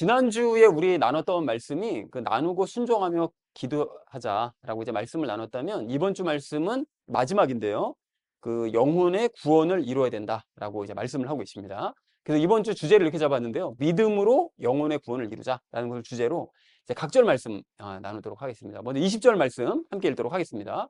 지난주에 우리 나눴던 말씀이 그 나누고 순종하며 기도하자라고 이제 말씀을 나눴다면 이번 주 말씀은 마지막인데요. 그 영혼의 구원을 이루어야 된다라고 이제 말씀을 하고 있습니다. 그래서 이번 주 주제를 이렇게 잡았는데요. 믿음으로 영혼의 구원을 이루자라는 것을 주제로 이제 각절 말씀 나누도록 하겠습니다. 먼저 20절 말씀 함께 읽도록 하겠습니다.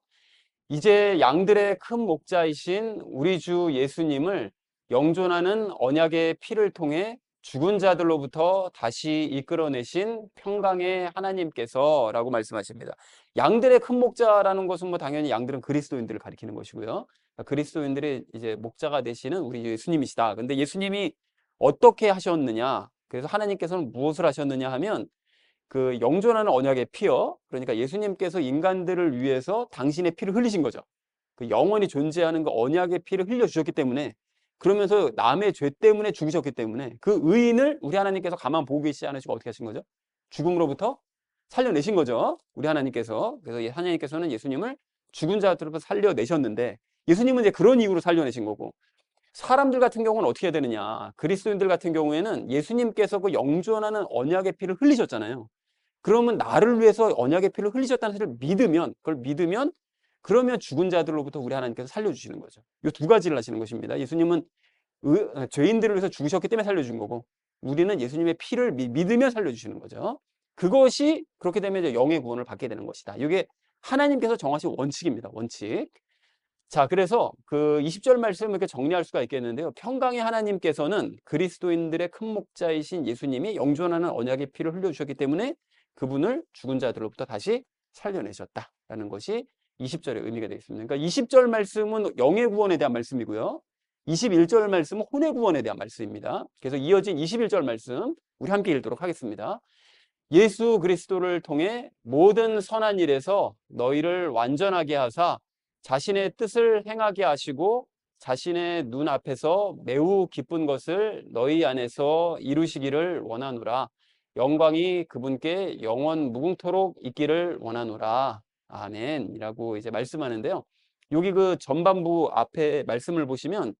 이제 양들의 큰 목자이신 우리 주 예수님을 영존하는 언약의 피를 통해 죽은 자들로부터 다시 이끌어내신 평강의 하나님께서 라고 말씀하십니다. 양들의 큰 목자라는 것은 뭐 당연히 양들은 그리스도인들을 가리키는 것이고요. 그리스도인들이 이제 목자가 되시는 우리 예수님이시다. 근데 예수님이 어떻게 하셨느냐? 그래서 하나님께서는 무엇을 하셨느냐 하면 그 영존하는 언약의 피요. 그러니까 예수님께서 인간들을 위해서 당신의 피를 흘리신 거죠. 그 영원히 존재하는 그 언약의 피를 흘려 주셨기 때문에, 그러면서 남의 죄 때문에 죽으셨기 때문에 그 의인을 우리 하나님께서 가만 보고 계시지 않으시고 어떻게 하신 거죠? 죽음으로부터 살려내신 거죠. 우리 하나님께서. 그래서 하나님께서는 예수님을 죽은 자들로부터 살려내셨는데, 예수님은 이제 그런 이유로 살려내신 거고, 사람들 같은 경우는 어떻게 해야 되느냐? 그리스도인들 같은 경우에는 예수님께서 그 영존하는 언약의 피를 흘리셨잖아요. 그러면 나를 위해서 언약의 피를 흘리셨다는 사실을 믿으면, 그걸 믿으면, 그러면 죽은 자들로부터 우리 하나님께서 살려주시는 거죠. 이 두 가지를 하시는 것입니다. 예수님은 죄인들을 위해서 죽으셨기 때문에 살려준 거고, 우리는 예수님의 피를 믿으면 살려주시는 거죠. 그것이 그렇게 되면 이제 영의 구원을 받게 되는 것이다. 이게 하나님께서 정하신 원칙입니다. 원칙. 자, 그래서 그 20절 말씀을 이렇게 정리할 수가 있겠는데요. 평강의 하나님께서는 그리스도인들의 큰 목자이신 예수님이 영존하는 언약의 피를 흘려주셨기 때문에 그분을 죽은 자들로부터 다시 살려내셨다라는 것이 20절의 의미가 되어 있습니다. 그러니까 20절 말씀은 영의 구원에 대한 말씀이고요. 21절 말씀은 혼의 구원에 대한 말씀입니다. 그래서 이어진 21절 말씀 우리 함께 읽도록 하겠습니다. 예수 그리스도를 통해 모든 선한 일에서 너희를 완전하게 하사 자신의 뜻을 행하게 하시고 자신의 눈앞에서 매우 기쁜 것을 너희 안에서 이루시기를 원하노라. 영광이 그분께 영원 무궁토록 있기를 원하노라. 아멘. 이라고 이제 말씀하는데요. 여기 그 전반부 앞에 말씀을 보시면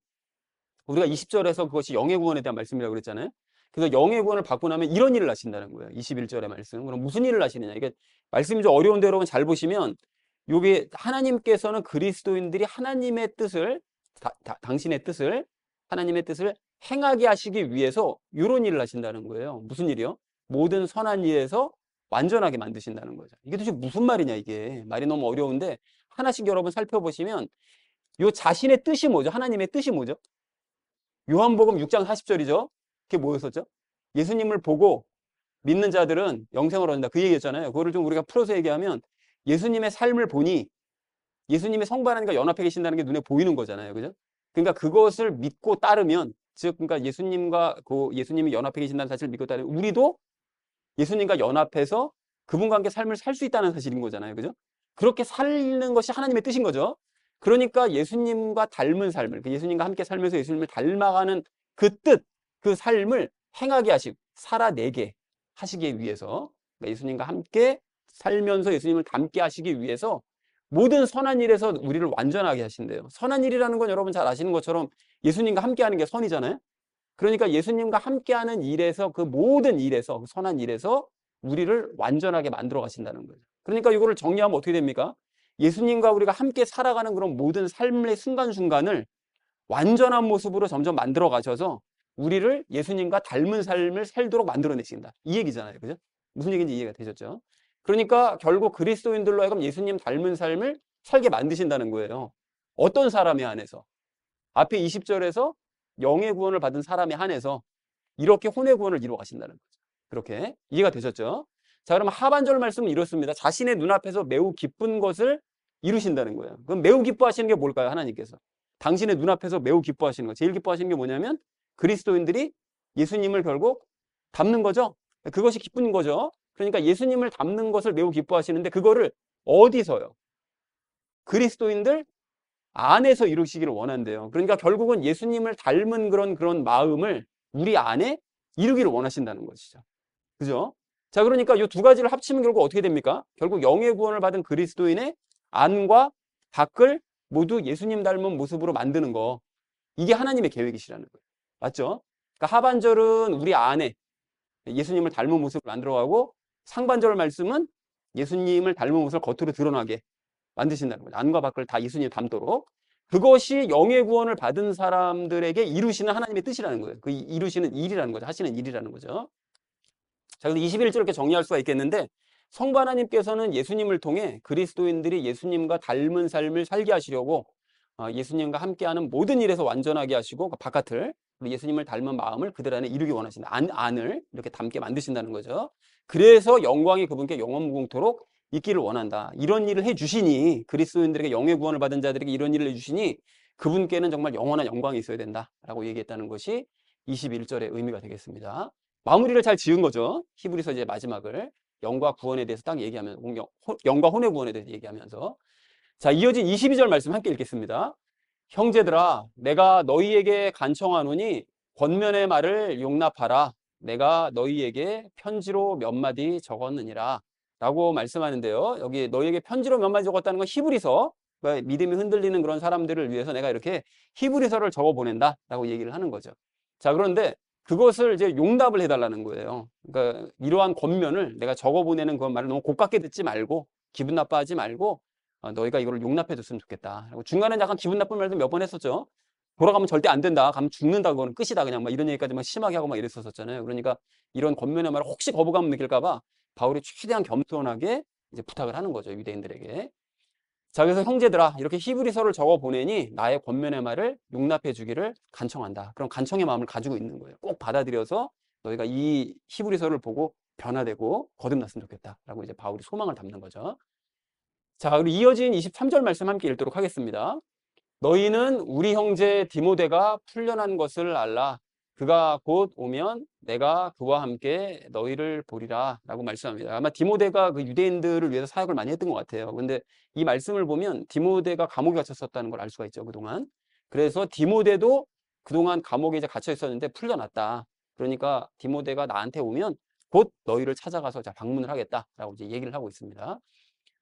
우리가 20절에서 그것이 영의 구원에 대한 말씀이라고 그랬잖아요. 그래서 영의 구원을 받고 나면 이런 일을 하신다는 거예요. 21절의 말씀. 그럼 무슨 일을 하시느냐. 이게 말씀이 좀 어려운데 여러분 잘 보시면 요게 하나님께서는 그리스도인들이 하나님의 뜻을 당신의 뜻을 하나님의 뜻을 행하게 하시기 위해서 이런 일을 하신다는 거예요. 무슨 일이요? 모든 선한 일에서 완전하게 만드신다는 거죠. 이게 도대체 무슨 말이냐 이게. 말이 너무 어려운데 하나씩 여러분 살펴보시면 요 자신의 뜻이 뭐죠? 하나님의 뜻이 뭐죠? 요한복음 6장 40절이죠. 그게 뭐였었죠? 예수님을 보고 믿는 자들은 영생을 얻는다. 그 얘기였잖아요. 그거를 좀 우리가 풀어서 얘기하면 예수님의 삶을 보니 예수님의 성바라니까 연합해 계신다는 게 눈에 보이는 거잖아요. 그죠? 그러니까 그것을 믿고 따르면, 즉, 그러니까 예수님과 예수님이 연합해 계신다는 사실을 믿고 따르면 우리도 예수님과 연합해서 그분과 함께 삶을 살 수 있다는 사실인 거잖아요. 그죠? 그렇게 살는 것이 하나님의 뜻인 거죠. 그러니까 예수님과 닮은 삶을, 예수님과 함께 살면서 예수님을 닮아가는 그 뜻, 그 삶을 행하게 하시고 살아내게 하시기 위해서, 그러니까 예수님과 함께 살면서 예수님을 닮게 하시기 위해서 모든 선한 일에서 우리를 완전하게 하신대요. 선한 일이라는 건 여러분 잘 아시는 것처럼 예수님과 함께 하는 게 선이잖아요. 그러니까 예수님과 함께하는 일에서, 그 모든 일에서, 그 선한 일에서 우리를 완전하게 만들어 가신다는 거죠. 그러니까 이거를 정리하면 어떻게 됩니까? 예수님과 우리가 함께 살아가는 그런 모든 삶의 순간순간을 완전한 모습으로 점점 만들어 가셔서 우리를 예수님과 닮은 삶을 살도록 만들어내신다. 이 얘기잖아요. 그죠? 무슨 얘기인지 이해가 되셨죠? 그러니까 결국 그리스도인들로 하여금 예수님 닮은 삶을 살게 만드신다는 거예요. 어떤 사람에 한해서? 앞에 20절에서 영의 구원을 받은 사람에 한해서 이렇게 혼의 구원을 이루어 가신다는 거죠. 그렇게 이해가 되셨죠? 자, 그럼 하반절 말씀은 이렇습니다. 자신의 눈앞에서 매우 기쁜 것을 이루신다는 거예요. 그럼 매우 기뻐하시는 게 뭘까요? 하나님께서. 당신의 눈앞에서 매우 기뻐하시는 거. 제일 기뻐하시는 게 뭐냐면 그리스도인들이 예수님을 결국 닮는 거죠. 그것이 기쁜 거죠. 그러니까 예수님을 닮는 것을 매우 기뻐하시는데 그거를 어디서요? 그리스도인들 안에서 이루시기를 원한대요. 그러니까 결국은 예수님을 닮은 그런 마음을 우리 안에 이루기를 원하신다는 것이죠. 그죠? 자, 그러니까 이 두 가지를 합치면 결국 어떻게 됩니까? 결국 영의 구원을 받은 그리스도인의 안과 밖을 모두 예수님 닮은 모습으로 만드는 거. 이게 하나님의 계획이시라는 거예요. 맞죠? 그러니까 하반절은 우리 안에, 예수님을 닮은 모습을 만들어가고, 상반절 말씀은 예수님을 닮은 모습을 겉으로 드러나게 만드신다는 거죠. 안과 밖을 다 예수님 닮도록. 그것이 영의 구원을 받은 사람들에게 이루시는 하나님의 뜻이라는 거예요. 그 이루시는 일이라는 거죠. 하시는 일이라는 거죠. 자, 그래서 21절 이렇게 정리할 수가 있겠는데, 성부 하나님께서는 예수님을 통해 그리스도인들이 예수님과 닮은 삶을 살게 하시려고 예수님과 함께하는 모든 일에서 완전하게 하시고, 그 바깥을, 예수님을 닮은 마음을 그들 안에 이루기 원하신다. 안을 이렇게 닮게 만드신다는 거죠. 그래서 영광이 그분께 영원무궁토록 있기를 원한다. 이런 일을 해주시니, 그리스도인들에게 영의 구원을 받은 자들에게 이런 일을 해주시니 그분께는 정말 영원한 영광이 있어야 된다라고 얘기했다는 것이 21절의 의미가 되겠습니다. 마무리를 잘 지은 거죠. 히브리서 이제 마지막을 영과 구원에 대해서 딱 얘기하면, 영과 혼의 구원에 대해서 얘기하면서. 자, 이어진 22절 말씀 함께 읽겠습니다. 형제들아, 내가 너희에게 간청하노니 권면의 말을 용납하라. 내가 너희에게 편지로 몇 마디 적었느니라 라고 말씀하는데요. 여기 너희에게 편지로 몇 마디 적었다는 건 히브리서, 그러니까 믿음이 흔들리는 그런 사람들을 위해서 내가 이렇게 히브리서를 적어 보낸다 라고 얘기를 하는 거죠. 자, 그런데 그것을 이제 용납을 해달라는 거예요. 그러니까 이러한 권면을 내가 적어 보내는 그 말을 너무 고깝게 듣지 말고, 기분 나빠하지 말고, 너희가 이거를 용납해 줬으면 좋겠다. 중간에 약간 기분 나쁜 말도 몇 번 했었죠. 돌아가면 절대 안 된다. 가면 죽는다. 그거는 끝이다. 그냥 막 이런 얘기까지 막 심하게 하고 막 이랬었잖아요. 그러니까 이런 권면의 말을 혹시 거부감 느낄까봐 바울이 최대한 겸손하게 이제 부탁을 하는 거죠. 유대인들에게. 자, 그래서 형제들아, 이렇게 히브리서를 적어 보내니 나의 권면의 말을 용납해 주기를 간청한다. 그런 간청의 마음을 가지고 있는 거예요. 꼭 받아들여서 너희가 이 히브리서를 보고 변화되고 거듭났으면 좋겠다라고 이제 바울이 소망을 담는 거죠. 자, 그리고 이어진 23절 말씀 함께 읽도록 하겠습니다. 너희는 우리 형제 디모데가 풀려난 것을 알라. 그가 곧 오면 내가 그와 함께 너희를 보리라 라고 말씀합니다. 아마 디모데가 그 유대인들을 위해서 사역을 많이 했던 것 같아요. 근데 이 말씀을 보면 디모데가 감옥에 갇혔었다는 걸 알 수가 있죠, 그동안. 그래서 디모데도 그동안 감옥에 이제 갇혀 있었는데 풀려났다. 그러니까 디모데가 나한테 오면 곧 너희를 찾아가서 방문을 하겠다라고 이제 얘기를 하고 있습니다.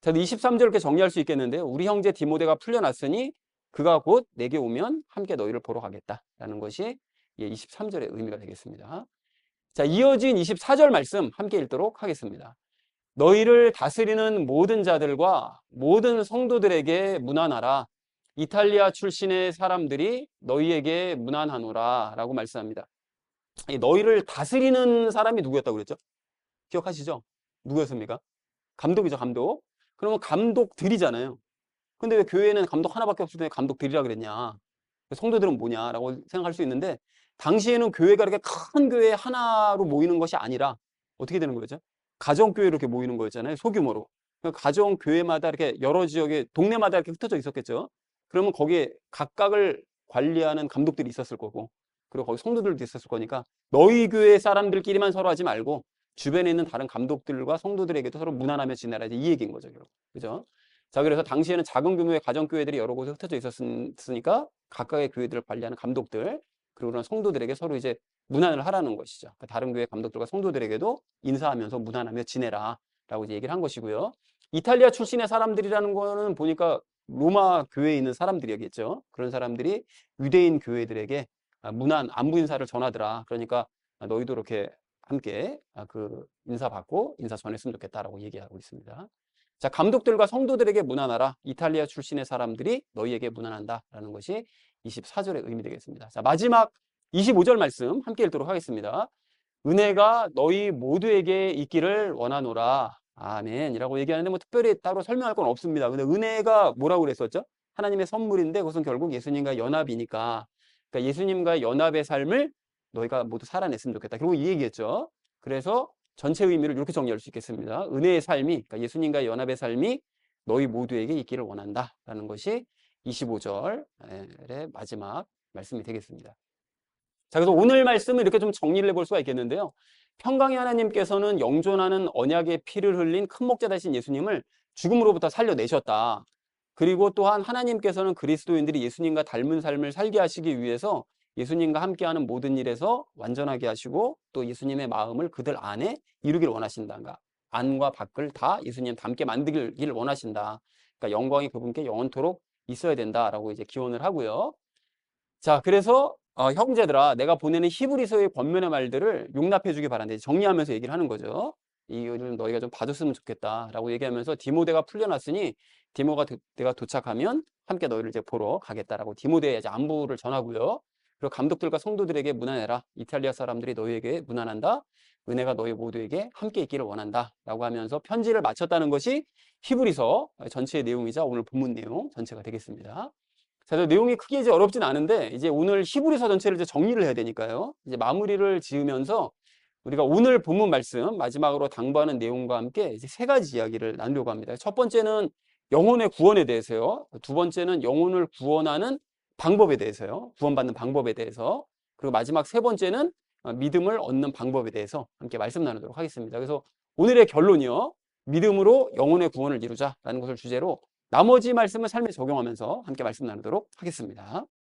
자, 23절 이렇게 정리할 수 있겠는데요. 우리 형제 디모데가 풀려났으니 그가 곧 내게 오면 함께 너희를 보러 가겠다라는 것이 23절의 의미가 되겠습니다. 자, 이어진 24절 말씀 함께 읽도록 하겠습니다. 너희를 다스리는 모든 자들과 모든 성도들에게 문안하라. 이탈리아 출신의 사람들이 너희에게 문안하노라 라고 말씀합니다. 너희를 다스리는 사람이 누구였다고 그랬죠? 기억하시죠? 누구였습니까? 감독이죠, 감독. 그러면 감독들이잖아요. 근데 왜 교회는 감독 하나밖에 없을 때 감독들이라 그랬냐? 성도들은 뭐냐라고 생각할 수 있는데, 당시에는 교회가 이렇게 큰 교회 하나로 모이는 것이 아니라 어떻게 되는 거죠? 가정교회로 이렇게 모이는 거였잖아요. 소규모로. 그러니까 가정교회마다 이렇게 여러 지역에, 동네마다 이렇게 흩어져 있었겠죠. 그러면 거기에 각각을 관리하는 감독들이 있었을 거고, 그리고 거기 성도들도 있었을 거니까 너희 교회 사람들끼리만 서로 하지 말고 주변에 있는 다른 감독들과 성도들에게도 서로 문안하며 지내라, 이 얘기인 거죠. 그죠? 자, 그래서 당시에는 작은 규모의 가정교회들이 여러 곳에 흩어져 있었으니까 각각의 교회들을 관리하는 감독들, 그리고 그런 성도들에게 서로 이제 문안을 하라는 것이죠. 그러니까 다른 교회 감독들과 성도들에게도 인사하면서 문안하며 지내라 라고 이제 얘기를 한 것이고요. 이탈리아 출신의 사람들이라는 거는 보니까 로마 교회에 있는 사람들이겠죠. 그런 사람들이 유대인 교회들에게 안부 인사를 전하더라. 그러니까 너희도 이렇게 함께 그 인사받고 인사 전했으면 좋겠다라고 얘기하고 있습니다. 자, 감독들과 성도들에게 문안하라. 이탈리아 출신의 사람들이 너희에게 문안한다라는 것이 24절의 의미 되겠습니다. 자, 마지막 25절 말씀 함께 읽도록 하겠습니다. 은혜가 너희 모두에게 있기를 원하노라. 아멘이라고 얘기하는데 뭐 특별히 따로 설명할 건 없습니다. 근데 은혜가 뭐라고 그랬었죠? 하나님의 선물인데 그것은 결국 예수님과 연합이니까, 그러니까 예수님과의 연합의 삶을 너희가 모두 살아냈으면 좋겠다. 그리고 이 얘기했죠. 그래서 전체 의미를 이렇게 정리할 수 있겠습니다. 은혜의 삶이, 그러니까 예수님과의 연합의 삶이 너희 모두에게 있기를 원한다라는 것이 25절의 마지막 말씀이 되겠습니다. 자, 그래서 오늘 말씀을 이렇게 좀 정리를 해볼 수가 있겠는데요. 평강의 하나님께서는 영존하는 언약의 피를 흘린 큰 목자 되신 예수님을 죽음으로부터 살려내셨다. 그리고 또한 하나님께서는 그리스도인들이 예수님과 닮은 삶을 살게 하시기 위해서 예수님과 함께하는 모든 일에서 완전하게 하시고 또 예수님의 마음을 그들 안에 이루길 원하신다. 안과 밖을 다 예수님 닮게 만들길 원하신다. 그러니까 영광이 그분께 영원토록 있어야 된다라고 이제 기원을 하고요. 자, 그래서 형제들아, 내가 보내는 히브리서의 권면의 말들을 용납해 주기 바란다. 정리하면서 얘기를 하는 거죠. 이거를 너희가 좀 봐줬으면 좋겠다라고 얘기하면서 디모데가 풀려났으니 디모데가 도착하면 함께 너희를 이제 보러 가겠다라고 디모데에 이제 안부를 전하고요. 그리고 감독들과 성도들에게 문안해라. 이탈리아 사람들이 너희에게 문안한다. 은혜가 너희 모두에게 함께 있기를 원한다라고 하면서 편지를 마쳤다는 것이 히브리서 전체의 내용이자 오늘 본문 내용 전체가 되겠습니다. 자, 내용이 크게 이제 어렵진 않은데 이제 오늘 히브리서 전체를 이제 정리를 해야 되니까요. 이제 마무리를 지으면서 우리가 오늘 본문 말씀 마지막으로 당부하는 내용과 함께 이제 세 가지 이야기를 나누려고 합니다. 첫 번째는 영혼의 구원에 대해서요. 두 번째는 영혼을 구원하는 방법에 대해서요. 구원받는 방법에 대해서. 그리고 마지막 세 번째는 믿음을 얻는 방법에 대해서 함께 말씀 나누도록 하겠습니다. 그래서 오늘의 결론이요. 믿음으로 영혼의 구원을 이루자라는 것을 주제로 나머지 말씀을 삶에 적용하면서 함께 말씀 나누도록 하겠습니다.